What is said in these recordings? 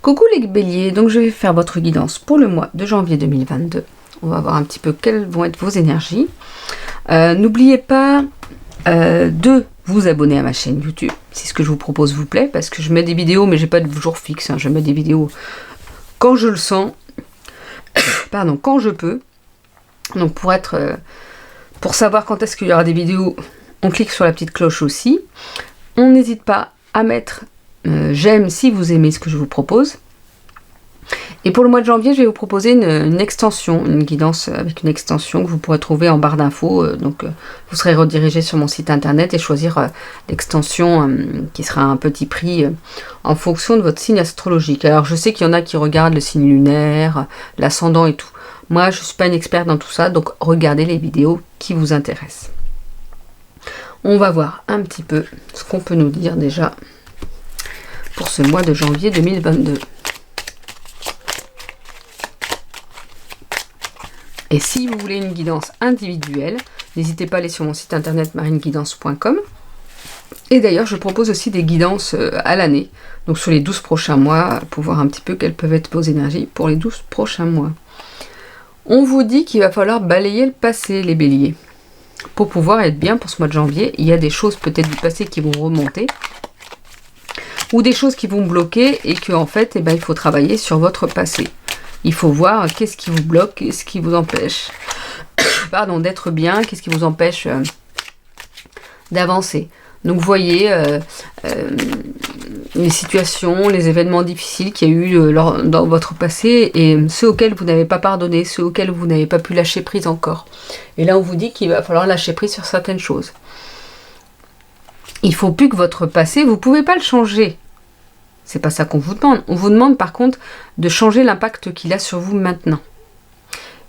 Coucou les béliers, donc je vais faire votre guidance pour le mois de janvier 2022. On va voir un petit peu quelles vont être vos énergies. N'oubliez pas de vous abonner à ma chaîne YouTube, si ce que je vous propose vous plaît, parce que je mets des vidéos, mais j'ai pas de jour fixe, hein. Je mets des vidéos quand je le sens, pardon, quand je peux. Donc pour savoir quand est-ce qu'il y aura des vidéos, on clique sur la petite cloche aussi. On n'hésite pas à mettre j'aime si vous aimez ce que je vous propose. Et pour le mois de janvier, je vais vous proposer une extension, une guidance avec une extension que vous pourrez trouver en barre d'infos. Vous serez redirigé sur mon site internet et choisir l'extension qui sera à un petit prix en fonction de votre signe astrologique. Alors je sais qu'il y en a qui regardent le signe lunaire, l'ascendant et tout. Moi, je ne suis pas une experte dans tout ça, donc regardez les vidéos qui vous intéressent. On va voir un petit peu ce qu'on peut nous dire déjà pour ce mois de janvier 2022. Et si vous voulez une guidance individuelle, n'hésitez pas à aller sur mon site internet marineguidance.com. Et d'ailleurs, je propose aussi des guidances à l'année, donc sur les 12 prochains mois, pour voir un petit peu quelles peuvent être vos énergies pour les 12 prochains mois. On vous dit qu'il va falloir balayer le passé, les béliers. Pour pouvoir être bien pour ce mois de janvier, il y a des choses peut-être du passé qui vont remonter, ou des choses qui vont bloquer, et qu'en fait, il faut travailler sur votre passé. Il faut voir qu'est-ce qui vous bloque, qu'est-ce qui vous empêche d'être bien, qu'est-ce qui vous empêche d'avancer. Donc vous voyez les situations, les événements difficiles qu'il y a eu dans votre passé, et ceux auxquels vous n'avez pas pardonné, ceux auxquels vous n'avez pas pu lâcher prise encore. Et là on vous dit qu'il va falloir lâcher prise sur certaines choses. Il ne faut plus que votre passé, vous ne pouvez pas le changer. C'est pas ça qu'on vous demande. On vous demande par contre de changer l'impact qu'il a sur vous maintenant.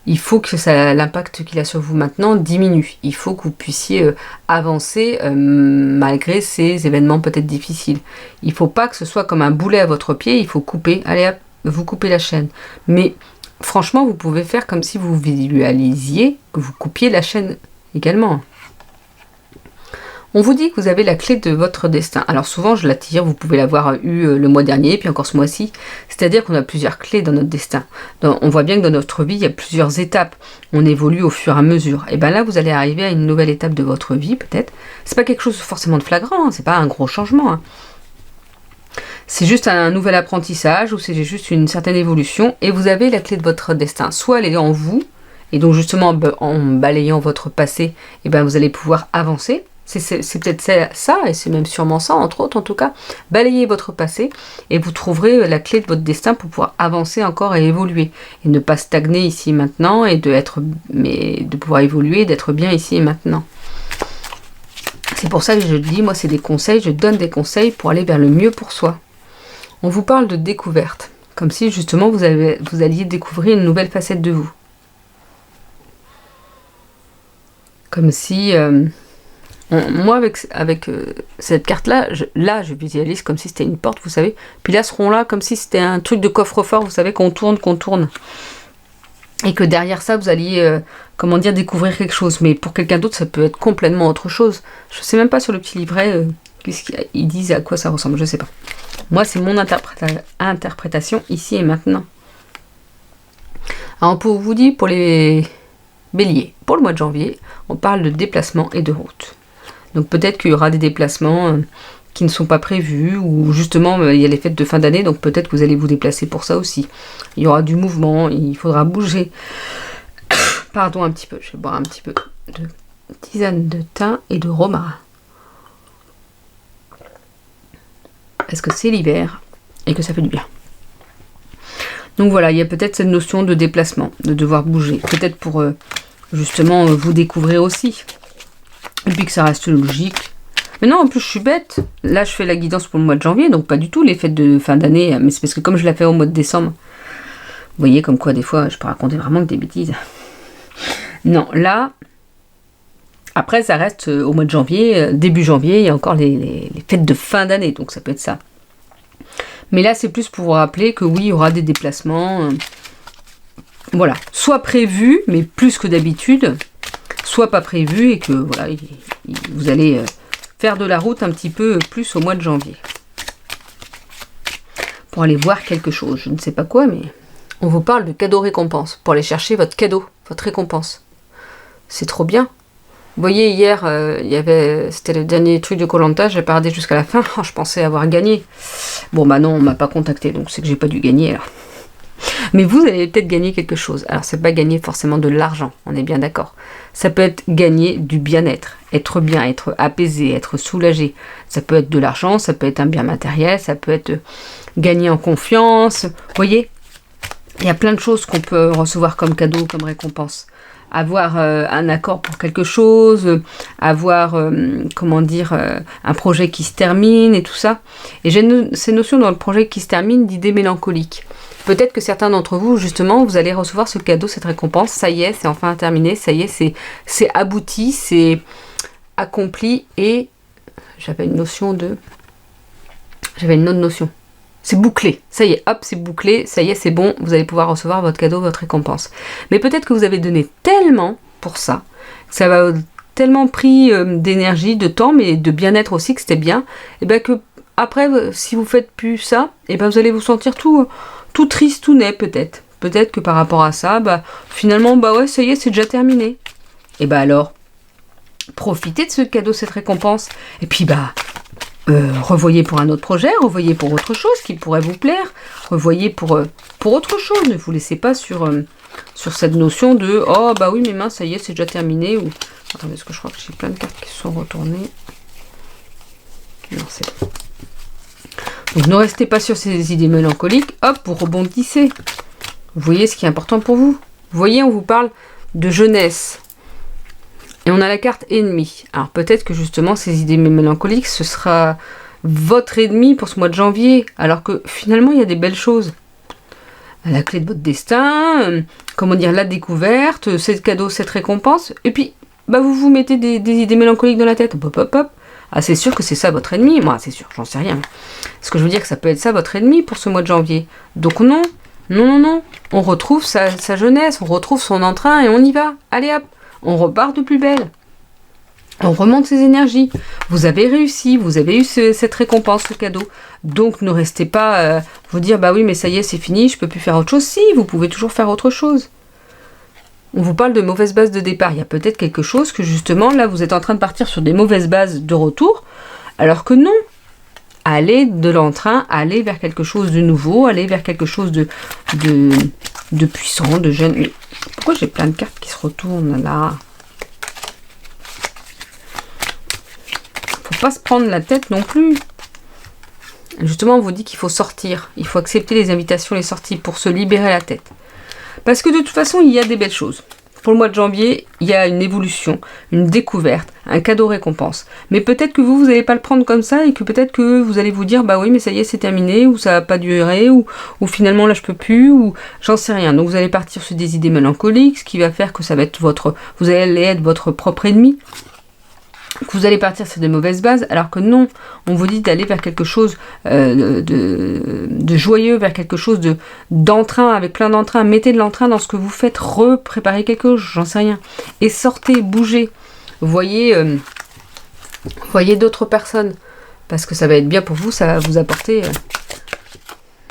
Il faut que l'impact qu'il a sur vous maintenant diminue. Il faut que vous puissiez avancer malgré ces événements peut-être difficiles. Il ne faut pas que ce soit comme un boulet à votre pied. Il faut couper. Allez hop, vous coupez la chaîne. Mais franchement, vous pouvez faire comme si vous visualisiez que vous coupiez la chaîne également. On vous dit que vous avez la clé de votre destin. Alors souvent je la tire, vous pouvez l'avoir eu le mois dernier, puis encore ce mois-ci. C'est-à-dire qu'on a plusieurs clés dans notre destin. On voit bien que dans notre vie, il y a plusieurs étapes. On évolue au fur et à mesure. Et bien là, vous allez arriver à une nouvelle étape de votre vie, peut-être. C'est pas quelque chose forcément de flagrant, hein, c'est pas un gros changement. Hein. C'est juste un nouvel apprentissage, ou c'est juste une certaine évolution, et vous avez la clé de votre destin. Soit elle est en vous, et donc justement en balayant votre passé, vous allez pouvoir avancer. C'est peut-être ça, et c'est même sûrement ça, entre autres en tout cas. Balayez votre passé et vous trouverez la clé de votre destin pour pouvoir avancer encore et évoluer. Et ne pas stagner ici et maintenant, et de pouvoir évoluer, d'être bien ici et maintenant. C'est pour ça que je dis, moi c'est des conseils, je donne des conseils pour aller vers le mieux pour soi. On vous parle de découverte, comme si justement vous alliez découvrir une nouvelle facette de vous. Comme si... moi, avec cette carte-là, je visualise comme si c'était une porte, vous savez. Puis là, ce rond-là, comme si c'était un truc de coffre-fort, vous savez, qu'on tourne. Et que derrière ça, vous alliez, découvrir quelque chose. Mais pour quelqu'un d'autre, ça peut être complètement autre chose. Je ne sais même pas sur le petit livret, ils disent à quoi ça ressemble, je ne sais pas. Moi, c'est mon interprétation ici et maintenant. Alors, pour vous dire, pour les béliers, pour le mois de janvier, on parle de déplacement et de route. Donc peut-être qu'il y aura des déplacements qui ne sont pas prévus, ou justement il y a les fêtes de fin d'année, donc peut-être que vous allez vous déplacer pour ça aussi. Il y aura du mouvement, il faudra bouger. Pardon un petit peu, je vais boire un petit peu de tisane de thym et de romarin. Parce que c'est l'hiver et que ça fait du bien. Donc voilà, il y a peut-être cette notion de déplacement, de devoir bouger. Peut-être pour justement vous découvrir aussi. Et puis que ça reste logique. Mais non, en plus je suis bête. Là je fais la guidance pour le mois de janvier, donc pas du tout les fêtes de fin d'année. Mais c'est parce que comme je la fais au mois de décembre, vous voyez comme quoi des fois je peux raconter vraiment que des bêtises. Non, là, après ça reste au mois de janvier, début janvier, il y a encore les fêtes de fin d'année, donc ça peut être ça. Mais là c'est plus pour vous rappeler que oui, il y aura des déplacements. Voilà, soit prévus, mais plus que d'habitude. Soit pas prévu et que voilà, vous allez faire de la route un petit peu plus au mois de janvier. pour aller voir quelque chose. Je ne sais pas quoi, mais on vous parle de cadeau récompense, pour aller chercher votre cadeau, votre récompense. C'est trop bien. Vous voyez, hier, c'était le dernier truc de Koh-Lanta, j'ai pas regardé jusqu'à la fin. Oh, je pensais avoir gagné. Bon, bah non, on m'a pas contacté, donc c'est que j'ai pas dû gagner, alors. Mais vous allez peut-être gagner quelque chose. Alors, c'est pas gagner forcément de l'argent, on est bien d'accord. Ça peut être gagner du bien-être, être bien, être apaisé, être soulagé. Ça peut être de l'argent, ça peut être un bien matériel, ça peut être gagner en confiance. Vous voyez, il y a plein de choses qu'on peut recevoir comme cadeau, comme récompense. Avoir un accord pour quelque chose, avoir, un projet qui se termine et tout ça. Et j'ai ces notions dans le projet qui se termine d'idées mélancoliques. Peut-être que certains d'entre vous, justement, vous allez recevoir ce cadeau, cette récompense. Ça y est, c'est enfin terminé. Ça y est, c'est abouti, c'est accompli. Et j'avais une autre notion. C'est bouclé. Ça y est, hop, c'est bouclé. Ça y est, c'est bon. Vous allez pouvoir recevoir votre cadeau, votre récompense. Mais peut-être que vous avez donné tellement pour ça, que ça va tellement pris d'énergie, de temps, mais de bien-être aussi, que c'était bien, et bien que après, si vous faites plus ça, et ben vous allez vous sentir tout triste, tout net peut-être. Peut-être que par rapport à ça, finalement, ouais, ça y est, c'est déjà terminé. Et alors, profitez de ce cadeau, cette récompense. Et puis revoyez pour un autre projet, revoyez pour autre chose qui pourrait vous plaire, revoyez pour autre chose. Ne vous laissez pas sur cette notion de oh bah oui mes mains ça y est c'est déjà terminé ou attendez parce que je crois que j'ai plein de cartes qui sont retournées. Non c'est bon. Donc ne restez pas sur ces idées mélancoliques, hop vous rebondissez. Vous voyez ce qui est important pour vous. Vous voyez on vous parle de jeunesse. Et on a la carte ennemi. Alors peut-être que justement ces idées mélancoliques, ce sera votre ennemi pour ce mois de janvier. Alors que finalement il y a des belles choses. La clé de votre destin, la découverte, cette cadeau, cette récompense. Et puis vous vous mettez des idées mélancoliques dans la tête. Hop, hop, hop. Ah c'est sûr que c'est ça votre ennemi. Moi c'est sûr, j'en sais rien. Ce que je veux dire que ça peut être ça votre ennemi pour ce mois de janvier. Donc non. On retrouve sa jeunesse, on retrouve son entrain et on y va. Allez hop. On repart de plus belle. On remonte ses énergies. Vous avez réussi, vous avez eu cette récompense, ce cadeau. Donc ne restez pas vous dire bah oui mais ça y est c'est fini, je peux plus faire autre chose. Si, vous pouvez toujours faire autre chose. On vous parle de mauvaise base de départ. Il y a peut-être quelque chose que justement là vous êtes en train de partir sur des mauvaises bases de retour, alors que non. Allez de l'entrain, allez vers quelque chose de nouveau, allez vers quelque chose de puissant, de jeune. Mais pourquoi j'ai plein de cartes qui se retournent là? Faut pas se prendre la tête non plus. Justement, on vous dit qu'il faut sortir. Il faut accepter les invitations, les sorties pour se libérer la tête. Parce que de toute façon, il y a des belles choses. Pour le mois de janvier, il y a une évolution, une découverte, un cadeau récompense. Mais peut-être que vous n'allez pas le prendre comme ça et que peut-être que vous allez vous dire bah oui mais ça y est c'est terminé ou ça va pas durer ou finalement là je peux plus ou j'en sais rien. Donc vous allez partir sur des idées mélancoliques, ce qui va faire que ça va être vous allez être votre propre ennemi. Que vous allez partir sur des mauvaises bases, alors que non, on vous dit d'aller vers quelque chose de joyeux, vers quelque chose d'entrain, avec plein d'entrain. Mettez de l'entrain dans ce que vous faites, préparez quelque chose, j'en sais rien. Et sortez, bougez. Voyez d'autres personnes, parce que ça va être bien pour vous, ça va vous apporter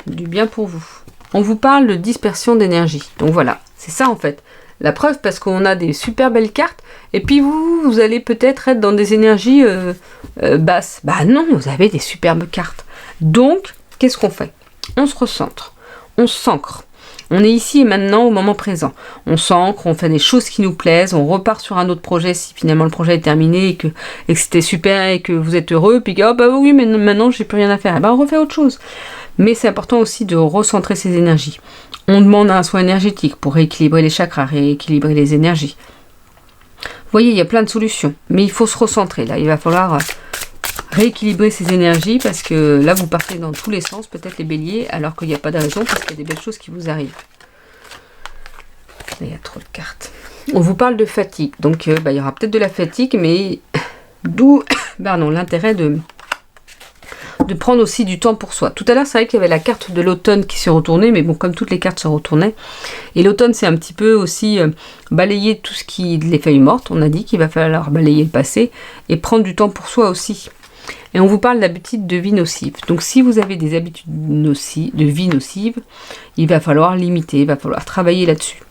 du bien pour vous. On vous parle de dispersion d'énergie. Donc voilà, c'est ça en fait. La preuve, parce qu'on a des super belles cartes, et puis vous allez peut-être être dans des énergies basses. Bah non, vous avez des superbes cartes. Donc, qu'est-ce qu'on fait? On se recentre, on s'ancre. On est ici et maintenant au moment présent. On s'ancre, on fait des choses qui nous plaisent, on repart sur un autre projet si finalement le projet est terminé et que c'était super et que vous êtes heureux, puis oh bah oui, mais maintenant j'ai plus rien à faire. Et ben on refait autre chose. Mais c'est important aussi de recentrer ses énergies. On demande un soin énergétique pour rééquilibrer les chakras, rééquilibrer les énergies. Vous voyez, il y a plein de solutions. Mais il faut se recentrer. Là, il va falloir rééquilibrer ses énergies parce que là, vous partez dans tous les sens, peut-être les béliers, alors qu'il n'y a pas de raison parce qu'il y a des belles choses qui vous arrivent. Là, il y a trop de cartes. On vous parle de fatigue. Donc, il y aura peut-être de la fatigue, mais d'où l'intérêt de prendre aussi du temps pour soi. Tout à l'heure, c'est vrai qu'il y avait la carte de l'automne qui s'est retournée, mais bon, comme toutes les cartes se retournaient. Et l'automne, c'est un petit peu aussi balayer tout ce qui... les feuilles mortes, on a dit qu'il va falloir balayer le passé, et prendre du temps pour soi aussi. Et on vous parle d'habitudes de vie nocives. Donc si vous avez des habitudes de vie nocives, il va falloir limiter, il va falloir travailler là-dessus.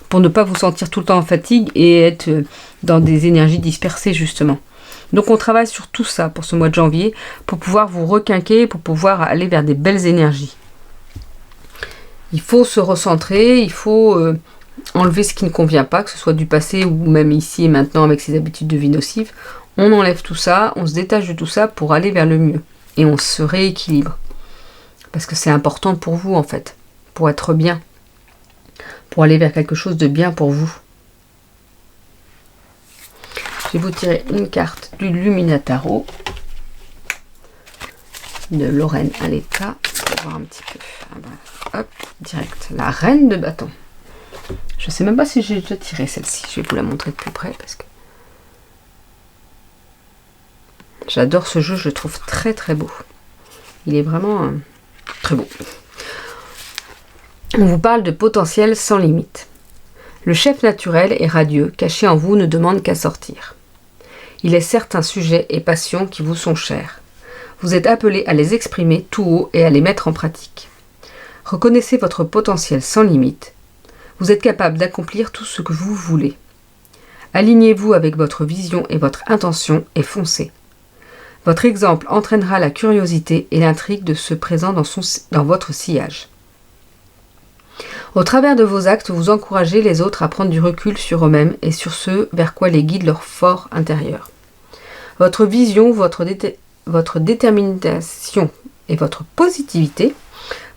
Pour ne pas vous sentir tout le temps en fatigue et être dans des énergies dispersées justement. Donc on travaille sur tout ça pour ce mois de janvier, pour pouvoir vous requinquer, pour pouvoir aller vers des belles énergies. Il faut se recentrer, il faut enlever ce qui ne convient pas, que ce soit du passé ou même ici et maintenant avec ses habitudes de vie nocives. On enlève tout ça, on se détache de tout ça pour aller vers le mieux. Et on se rééquilibre. Parce que c'est important pour vous en fait, pour être bien. Pour aller vers quelque chose de bien pour vous. Je vais vous tirer une carte du Luminataro de Lorraine Aletta pour voir un petit peu. Ah ben, hop, direct. La reine de bâton. Je ne sais même pas si j'ai déjà tiré celle-ci. Je vais vous la montrer de plus près parce que j'adore ce jeu. Je le trouve très très beau. Il est vraiment très beau. On vous parle de potentiel sans limite. Le chef naturel et radieux caché en vous ne demande qu'à sortir. Il est certains sujets et passions qui vous sont chers. Vous êtes appelé à les exprimer tout haut et à les mettre en pratique. Reconnaissez votre potentiel sans limite. Vous êtes capable d'accomplir tout ce que vous voulez. Alignez-vous avec votre vision et votre intention et foncez. Votre exemple entraînera la curiosité et l'intrigue de ceux présents dans votre sillage. Au travers de vos actes, vous encouragez les autres à prendre du recul sur eux-mêmes et sur ce vers quoi les guide leur fort intérieur. Votre vision, votre détermination et votre positivité,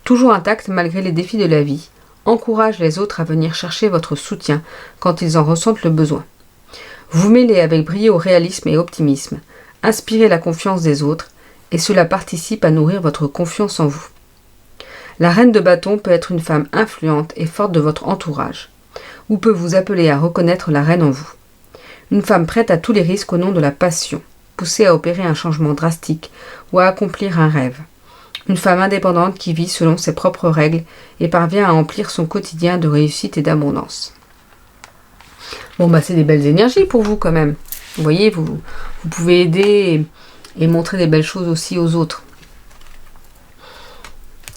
toujours intactes malgré les défis de la vie, encouragent les autres à venir chercher votre soutien quand ils en ressentent le besoin. Vous mêlez avec brio réalisme et optimisme, inspirez la confiance des autres et cela participe à nourrir votre confiance en vous. La reine de bâton peut être une femme influente et forte de votre entourage, ou peut vous appeler à reconnaître la reine en vous. Une femme prête à tous les risques au nom de la passion, poussée à opérer un changement drastique ou à accomplir un rêve. Une femme indépendante qui vit selon ses propres règles et parvient à remplir son quotidien de réussite et d'abondance. Bon bah c'est des belles énergies pour vous quand même. Vous voyez, vous pouvez aider et montrer des belles choses aussi aux autres.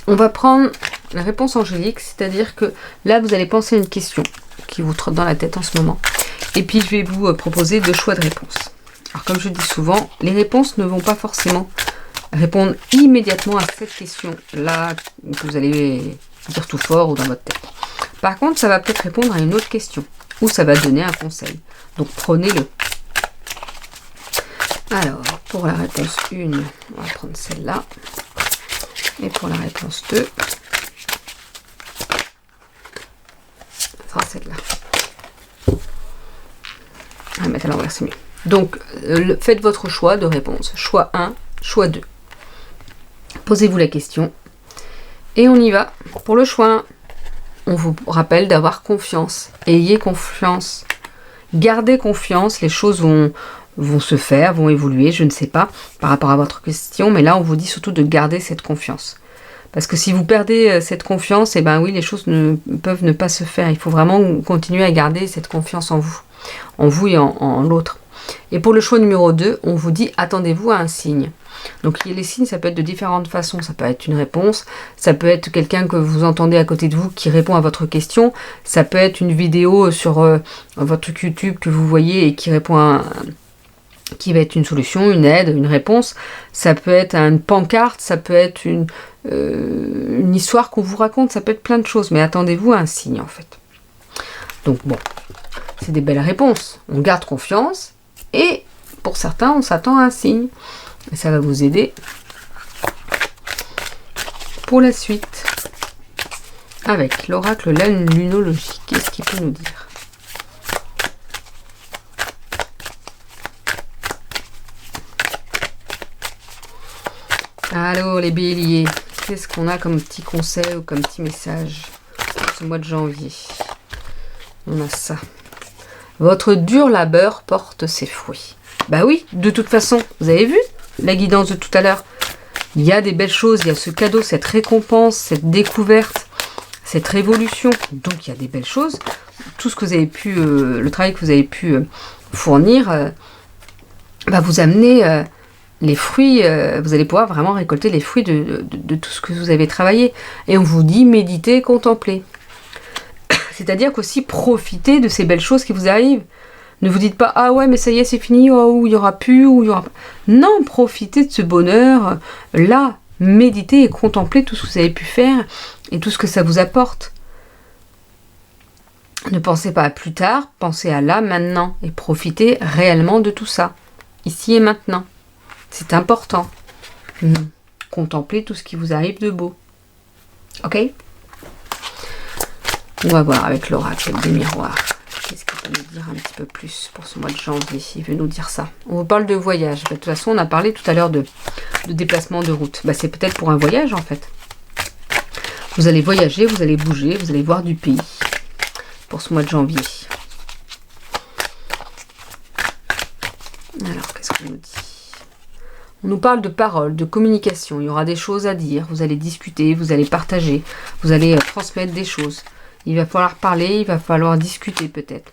On va prendre la réponse angélique, c'est-à-dire que là, vous allez penser à une question qui vous trotte dans la tête en ce moment. Et puis, je vais vous proposer 2 choix de réponses. Alors, comme je dis souvent, les réponses ne vont pas forcément répondre immédiatement à cette question-là que vous allez dire tout fort ou dans votre tête. Par contre, ça va peut-être répondre à une autre question ou ça va donner un conseil. Donc, prenez-le. Alors, pour la réponse 1, on va prendre celle-là. Et pour la réponse 2, ça sera celle-là. On va mettre à l'envers, c'est mieux. Donc, faites votre choix de réponse. Choix 1, choix 2. Posez-vous la question. Et on y va. Pour le choix 1, on vous rappelle d'avoir confiance. Ayez confiance. Gardez confiance. Les choses vont se faire, vont évoluer, je ne sais pas, par rapport à votre question, mais là on vous dit surtout de garder cette confiance. Parce que si vous perdez cette confiance, eh ben oui, les choses peuvent ne pas se faire. Il faut vraiment continuer à garder cette confiance en vous et en l'autre. Et pour le choix numéro 2, on vous dit attendez-vous à un signe. Donc les signes, ça peut être de différentes façons. Ça peut être une réponse, ça peut être quelqu'un que vous entendez à côté de vous qui répond à votre question, ça peut être une vidéo sur votre YouTube que vous voyez et qui répond qui va être une solution, une aide, une réponse. Ça peut être une pancarte, ça peut être une histoire qu'on vous raconte, ça peut être plein de choses, mais attendez-vous à un signe en fait. Donc bon, c'est des belles réponses. On garde confiance et pour certains, on s'attend à un signe. Et ça va vous aider pour la suite. Avec l'oracle lunologie, qu'est-ce qu'il peut nous dire ? Allô les béliers, qu'est-ce qu'on a comme petit conseil ou comme petit message pour ce mois de janvier? On a ça. Votre dur labeur porte ses fruits. Bah oui, de toute façon, vous avez vu la guidance de tout à l'heure. Il y a des belles choses, il y a ce cadeau, cette récompense, cette découverte, cette révolution. Donc il y a des belles choses. Tout ce que vous avez pu, le travail que vous avez pu fournir, va vous amener les fruits, vous allez pouvoir vraiment récolter les fruits de tout ce que vous avez travaillé. Et on vous dit méditer, contempler. C'est-à-dire qu'aussi profitez de ces belles choses qui vous arrivent. Ne vous dites pas, ah ouais, mais ça y est, c'est fini, ou il n'y aura plus, ou il y aura pas. Non, profitez de ce bonheur. Là, méditez et contemplez tout ce que vous avez pu faire et tout ce que ça vous apporte. Ne pensez pas à plus tard, pensez à là, maintenant, et profitez réellement de tout ça, ici et maintenant. C'est important. Contemplez tout ce qui vous arrive de beau. Ok ? On va voir avec l'oracle des miroirs. Qu'est-ce qu'il peut nous dire un petit peu plus pour ce mois de janvier? Il veut nous dire ça. On vous parle de voyage. De toute façon, on a parlé tout à l'heure de déplacement de route. C'est peut-être pour un voyage, en fait. Vous allez voyager, vous allez bouger, vous allez voir du pays. Pour ce mois de janvier. Alors, qu'est-ce qu'on nous dit? On nous parle de paroles, de communication. Il y aura des choses à dire. Vous allez discuter, vous allez partager, vous allez transmettre des choses. Il va falloir parler, il va falloir discuter peut-être.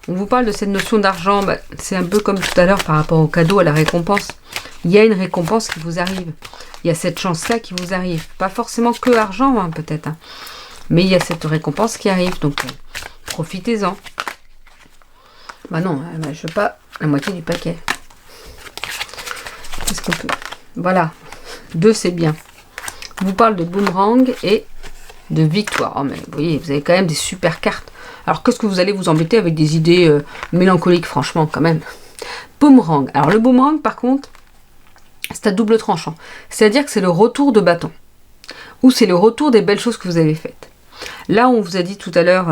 On vous parle de cette notion d'argent. C'est un peu comme tout à l'heure par rapport au cadeau, à la récompense. Il y a une récompense qui vous arrive. Il y a cette chance-là qui vous arrive. Pas forcément que argent, peut-être. Mais il y a cette récompense qui arrive. Donc, profitez-en. Non, je veux pas la moitié du paquet. Qu'est-ce qu'on peut? Voilà. 2, c'est bien. On vous parle de boomerang et de victoire. Oh, mais vous voyez, vous avez quand même des super cartes. Alors, qu'est-ce que vous allez vous embêter avec des idées mélancoliques, franchement, quand même. Boomerang. Alors, le boomerang, par contre, c'est à double tranchant. C'est-à-dire que c'est le retour de bâton. Ou c'est le retour des belles choses que vous avez faites. Là, on vous a dit tout à l'heure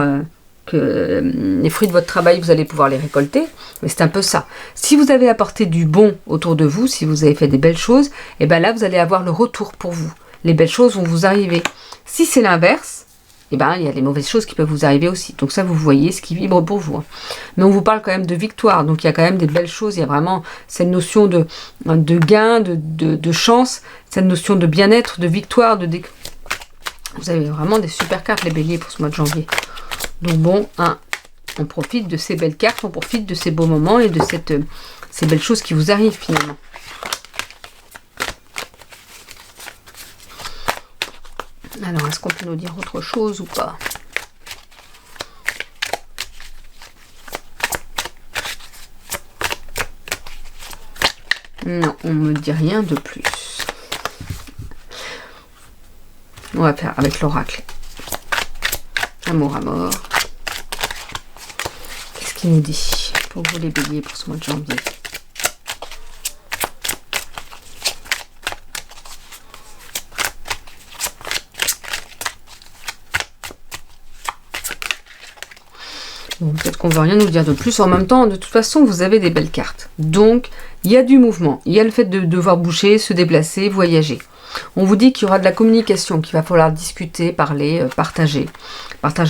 que les fruits de votre travail, vous allez pouvoir les récolter. Mais c'est un peu ça. Si vous avez apporté du bon autour de vous, si vous avez fait des belles choses, et bien là, vous allez avoir le retour pour vous. Les belles choses vont vous arriver. Si c'est l'inverse, il y a les mauvaises choses qui peuvent vous arriver aussi. Donc ça, vous voyez ce qui vibre pour vous. Mais on vous parle quand même de victoire. Donc il y a quand même des belles choses. Il y a vraiment cette notion de gain, de chance, cette notion de bien-être, de victoire, Vous avez vraiment des super cartes, les béliers, pour ce mois de janvier. Donc bon, on profite de ces belles cartes, on profite de ces beaux moments et de ces belles choses qui vous arrivent finalement. Alors, est-ce qu'on peut nous dire autre chose ou pas? Non, on ne me dit rien de plus. On va faire avec l'oracle. Amour à mort. Qu'est-ce qu'il nous dit pour vous les béliers pour ce mois de janvier? Bon, peut-être qu'on ne va rien nous dire de plus. En même temps, de toute façon, vous avez des belles cartes. Donc, il y a du mouvement. Il y a le fait de devoir bouger, se déplacer, voyager. On vous dit qu'il y aura de la communication, qu'il va falloir discuter, parler, partager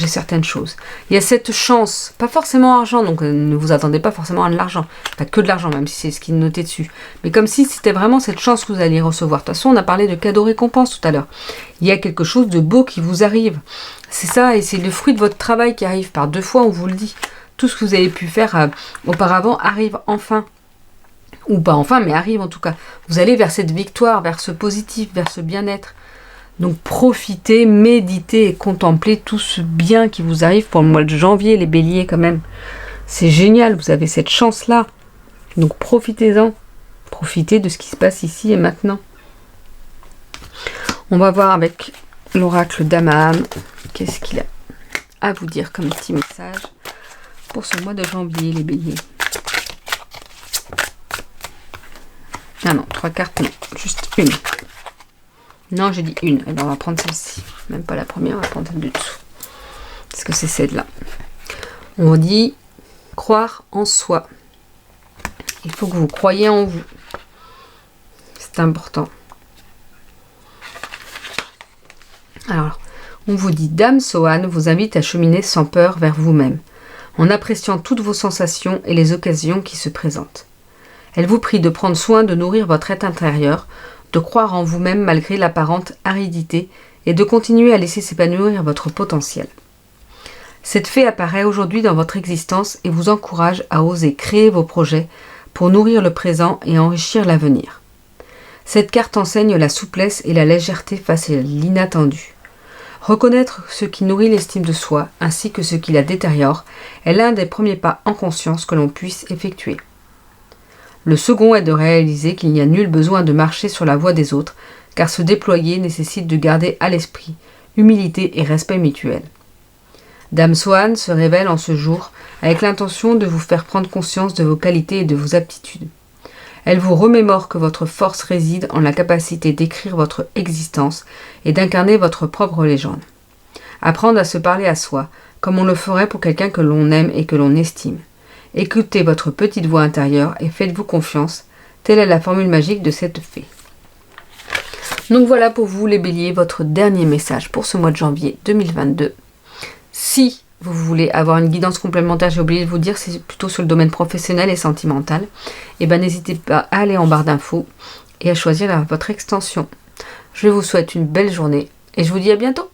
certaines choses. Il y a cette chance, pas forcément argent, donc ne vous attendez pas forcément à de l'argent. Pas que de l'argent, même si c'est ce qui est noté dessus. Mais comme si c'était vraiment cette chance que vous alliez recevoir. De toute façon, on a parlé de cadeaux récompenses tout à l'heure. Il y a quelque chose de beau qui vous arrive. C'est ça, et c'est le fruit de votre travail qui arrive. Par 2 fois, on vous le dit. Tout ce que vous avez pu faire auparavant arrive enfin. Ou pas enfin, mais arrive en tout cas. Vous allez vers cette victoire, vers ce positif, vers ce bien-être. Donc profitez, méditez et contemplez tout ce bien qui vous arrive pour le mois de janvier, les béliers quand même. C'est génial, vous avez cette chance-là. Donc profitez-en. Profitez de ce qui se passe ici et maintenant. On va voir avec l'oracle d'Amaham. Qu'est-ce qu'il a à vous dire comme petit message pour ce mois de janvier, les béliers? Ah non, 3 cartes, non. Juste une. Non, j'ai dit une. Alors, on va prendre celle-ci. Même pas la première, on va prendre celle du dessous. Parce que c'est celle-là. On dit croire en soi. Il faut que vous croyiez en vous. C'est important. Alors, on vous dit Dame Sohan vous invite à cheminer sans peur vers vous-même, en appréciant toutes vos sensations et les occasions qui se présentent. Elle vous prie de prendre soin de nourrir votre être intérieur, de croire en vous-même malgré l'apparente aridité et de continuer à laisser s'épanouir votre potentiel. Cette fée apparaît aujourd'hui dans votre existence et vous encourage à oser créer vos projets pour nourrir le présent et enrichir l'avenir. Cette carte enseigne la souplesse et la légèreté face à l'inattendu. Reconnaître ce qui nourrit l'estime de soi ainsi que ce qui la détériore est l'un des premiers pas en conscience que l'on puisse effectuer. Le second est de réaliser qu'il n'y a nul besoin de marcher sur la voie des autres, car se déployer nécessite de garder à l'esprit humilité et respect mutuel. Dame Swan se révèle en ce jour avec l'intention de vous faire prendre conscience de vos qualités et de vos aptitudes. Elle vous remémore que votre force réside en la capacité d'écrire votre existence et d'incarner votre propre légende. Apprendre à se parler à soi, comme on le ferait pour quelqu'un que l'on aime et que l'on estime. Écoutez votre petite voix intérieure et faites-vous confiance. Telle est la formule magique de cette fée. Donc voilà pour vous les béliers, votre dernier message pour ce mois de janvier 2022. Si vous voulez avoir une guidance complémentaire, j'ai oublié de vous dire, c'est plutôt sur le domaine professionnel et sentimental, et n'hésitez pas à aller en barre d'infos et à choisir votre extension. Je vous souhaite une belle journée et je vous dis à bientôt.